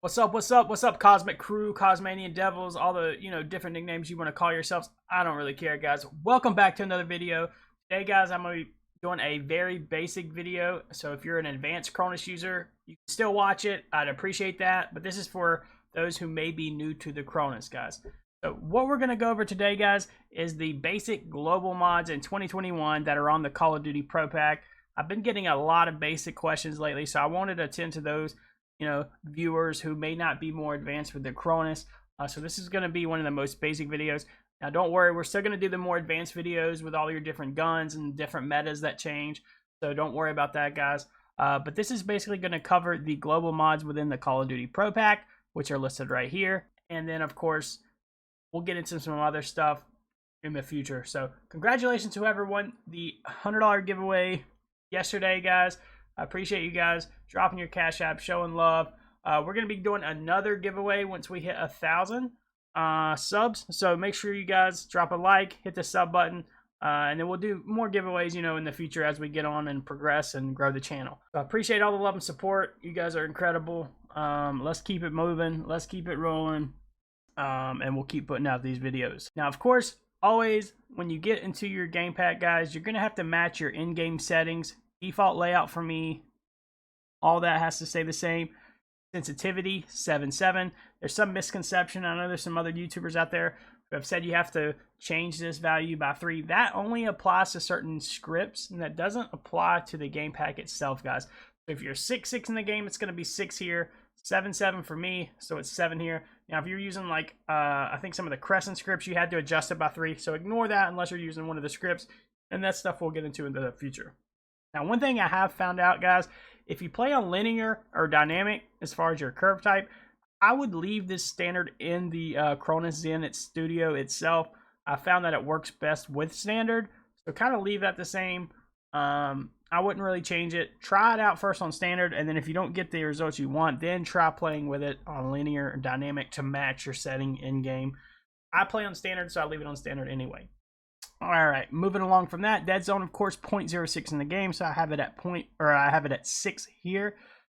What's up? What's up? What's up, Cosmic Crew, Cosmanian Devils, all the different nicknames you want to call yourselves. I don't really care, guys. Welcome back to another video. Today, guys, I'm going to be doing a very basic video. So if you're an advanced Cronus user, you can still watch it. I'd appreciate that. But this is for those who may be new to the Cronus, guys. So what we're going to go over today, guys, is the basic global mods in 2021 that are on the Call of Duty Pro Pack. I've been getting a lot of basic questions lately, so I wanted to attend to those viewers who may not be more advanced with the Cronus. So this is going to be one of the most basic videos. Now don't worry, we're still going to do the more advanced videos with all your different guns and different metas that change. So don't worry about that, guys. But this is basically going to cover the global mods within the Call of Duty Pro Pack, which are listed right here. And then, of course, we'll get into some other stuff in the future. So congratulations to whoever won the $100 giveaway yesterday, guys. I appreciate you guys dropping your Cash App, showing love. We're going to be doing another giveaway once we hit 1,000 subs. So make sure you guys drop a like, hit the sub button, and then we'll do more giveaways, in the future as we get on and progress and grow the channel. So I appreciate all the love and support. You guys are incredible. Let's keep it moving. Let's keep it rolling. And we'll keep putting out these videos. Now, of course, always when you get into your game pack, guys, you're going to have to match your in-game settings. Default layout for me, all that has to stay the same. Sensitivity 7.7. There's some misconception. I know there's some other YouTubers out there who have said you have to change this value by 3. That only applies to certain scripts, and that doesn't apply to the game pack itself, guys. So if you're 6.6 in the game, it's going to be 6 here. 7.7 for me, so it's 7 here. Now, if you're using like I think some of the Crescent scripts, you had to adjust it by 3. So ignore that unless you're using one of the scripts, and that stuff we'll get into in the future. Now, one thing I have found out, guys, if you play on linear or dynamic as far as your curve type, I would leave this standard in the Cronus Zen studio itself. I found that it works best with standard, so kind of leave that the same. I wouldn't really change it. Try it out first on standard, and then if you don't get the results you want, then try playing with it on linear or dynamic to match your setting in-game. I play on standard, so I leave it on standard anyway. All right, moving along from that, dead zone, of course, 0.06 in the game, so I have it at 6 here.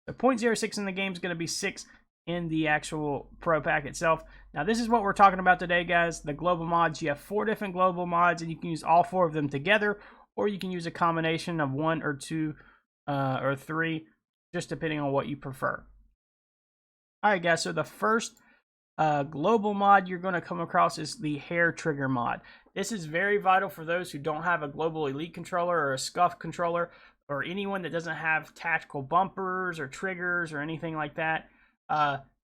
The 0.06 in the game is going to be 6 in the actual Pro Pack itself. Now, this is what we're talking about today, guys. The global mods. You have 4 different global mods, and you can use all 4 of them together, or you can use a combination of 1 or 2 or 3, just depending on what you prefer. All right, guys, so the first global mod you're going to come across is the hair trigger mod. This is very vital for those who don't have a global elite controller or a scuff controller, or anyone that doesn't have tactical bumpers or triggers or anything like that.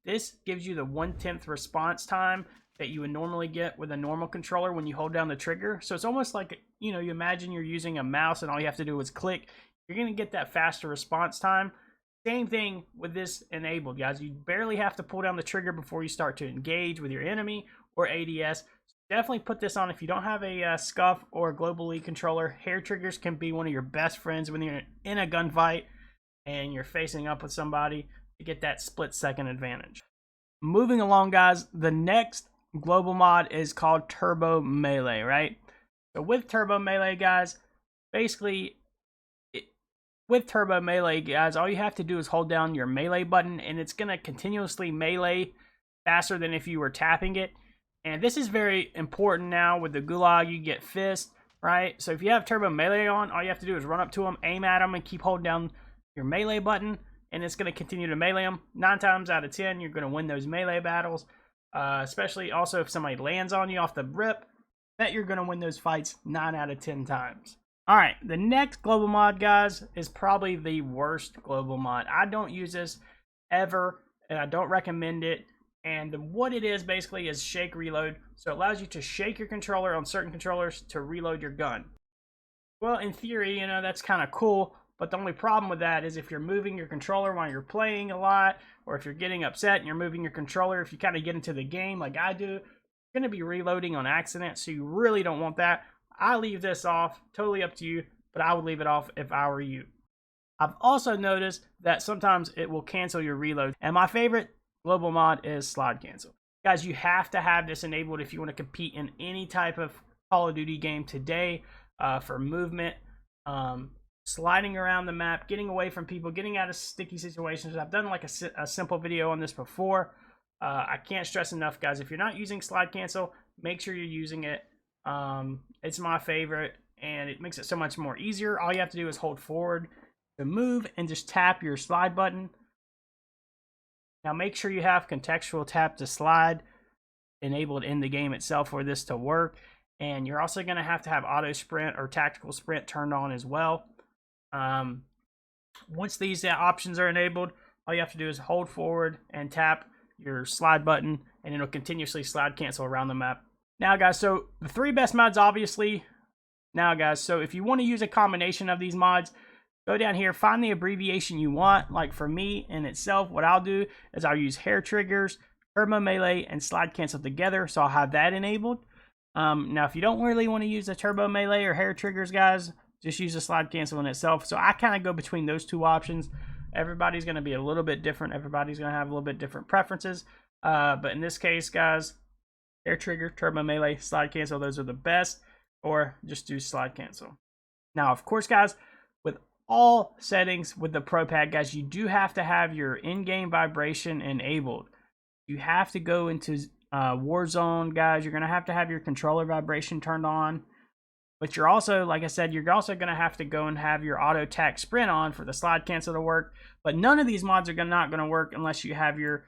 This gives you the 1/10 response time that you would normally get with a normal controller when you hold down the trigger. So it's almost like, you imagine you're using a mouse and all you have to do is click. You're going to get that faster response time. Same thing with this enabled, guys. You barely have to pull down the trigger before you start to engage with your enemy or ADS. Definitely put this on if you don't have a scuff or a global elite controller. Hair triggers can be one of your best friends when you're in a gunfight and you're facing up with somebody to get that split-second advantage. Moving along, guys, the next global mod is called Turbo Melee, right? So with Turbo Melee, guys, basically, with Turbo Melee, guys, all you have to do is hold down your melee button, and it's going to continuously melee faster than if you were tapping it. And this is very important now with the Gulag. You get fist, right? So if you have Turbo Melee on, all you have to do is run up to them, aim at them, and keep holding down your melee button, and it's going to continue to melee them. 9 times out of 10, you're going to win those melee battles, especially also if somebody lands on you off the rip, that you're going to win those fights 9 out of 10 times. All right, the next global mod, guys, is probably the worst global mod. I don't use this ever, and I don't recommend it. And what it is basically is shake reload. So it allows you to shake your controller on certain controllers to reload your gun. Well, in theory, that's kind of cool. But the only problem with that is if you're moving your controller while you're playing a lot, or if you're getting upset and you're moving your controller, if you kind of get into the game like I do, you're going to be reloading on accident. So you really don't want that. I leave this off, totally up to you, but I would leave it off if I were you. I've also noticed that sometimes it will cancel your reload. And my favorite global mod is slide cancel. Guys, you have to have this enabled if you want to compete in any type of Call of Duty game today for movement. sliding around the map, getting away from people, getting out of sticky situations. I've done like a simple video on this before. I can't stress enough, guys, if you're not using slide cancel, make sure you're using it. It's my favorite, and it makes it so much more easier. All you have to do is hold forward to move and just tap your slide button. Now make sure you have contextual tap to slide enabled in the game itself for this to work. And you're also going to have auto sprint or tactical sprint turned on as well. Once these options are enabled, all you have to do is hold forward and tap your slide button, and it'll continuously slide cancel around the map. Now guys, so the 3 best mods, obviously. Now guys, so if you want to use a combination of these mods, go down here, find the abbreviation you want. Like for me in itself, what I'll do is I'll use hair triggers, turbo melee, and slide cancel together, so I'll have that enabled. Now if you don't really want to use the turbo melee or hair triggers, guys, just use the slide cancel in itself. So I kind of go between those 2 options. Everybody's going to be a little bit different. Everybody's going to have a little bit different preferences. But in this case, guys, hair trigger, turbo melee, slide cancel, those are the best. Or just do slide cancel. Now, of course, guys, with all settings with the Pro Pack, guys, you do have to have your in-game vibration enabled. You have to go into Warzone, guys. You're going to have your controller vibration turned on. But you're also, like I said, you're also going to have to go and have your auto tac sprint on for the slide cancel to work. But none of these mods are not going to work unless you have your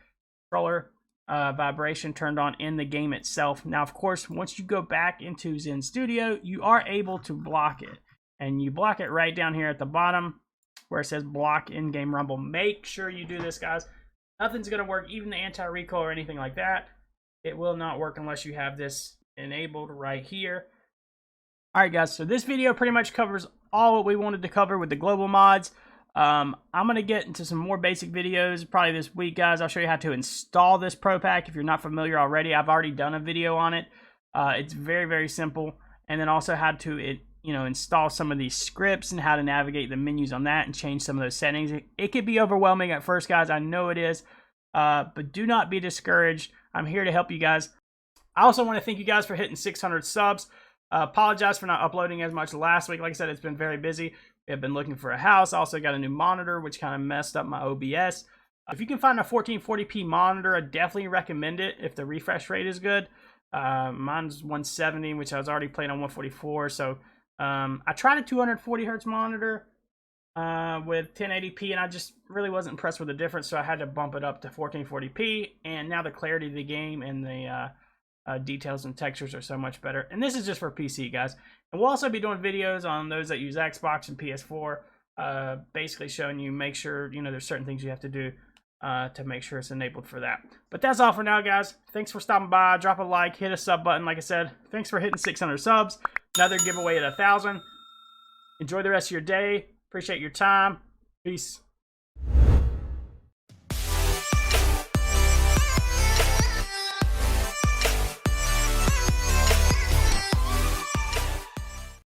controller vibration turned on in the game itself. Now, of course, once you go back into Zen Studio, you are able to block it. And you block it right down here at the bottom where it says block in-game rumble. Make sure you do this, guys. Nothing's going to work, even the anti-recoil or anything like that. It will not work unless you have this enabled right here. Alright guys, so this video pretty much covers all what we wanted to cover with the global mods. I'm going to get into some more basic videos probably this week, guys. I'll show you how to install this Pro Pack if you're not familiar already. I've already done a video on it. It's very, very simple. And then also how to install some of these scripts and how to navigate the menus on that and change some of those settings. It could be overwhelming at first, guys. I know it is. But do not be discouraged. I'm here to help you guys. I also want to thank you guys for hitting 600 subs. Apologize for not uploading as much last week. Like I said, it's been very busy. I've been looking for a house. I also got a new monitor, which kind of messed up my OBS. If you can find a 1440p monitor, I definitely recommend it if the refresh rate is good. Mine's 170, which I was already playing on 144. So I tried a 240 hertz monitor with 1080p, and I just really wasn't impressed with the difference. So I had to bump it up to 1440p, and now the clarity of the game and the details and textures are so much better. And this is just for PC, guys. And we'll also be doing videos on those that use Xbox and PS4, basically showing you, make sure, there's certain things you have to do to make sure it's enabled for that. But that's all for now, guys. Thanks for stopping by. Drop a like, hit a sub button. Like I said, thanks for hitting 600 subs. Another giveaway at 1,000. Enjoy the rest of your day. Appreciate your time. Peace.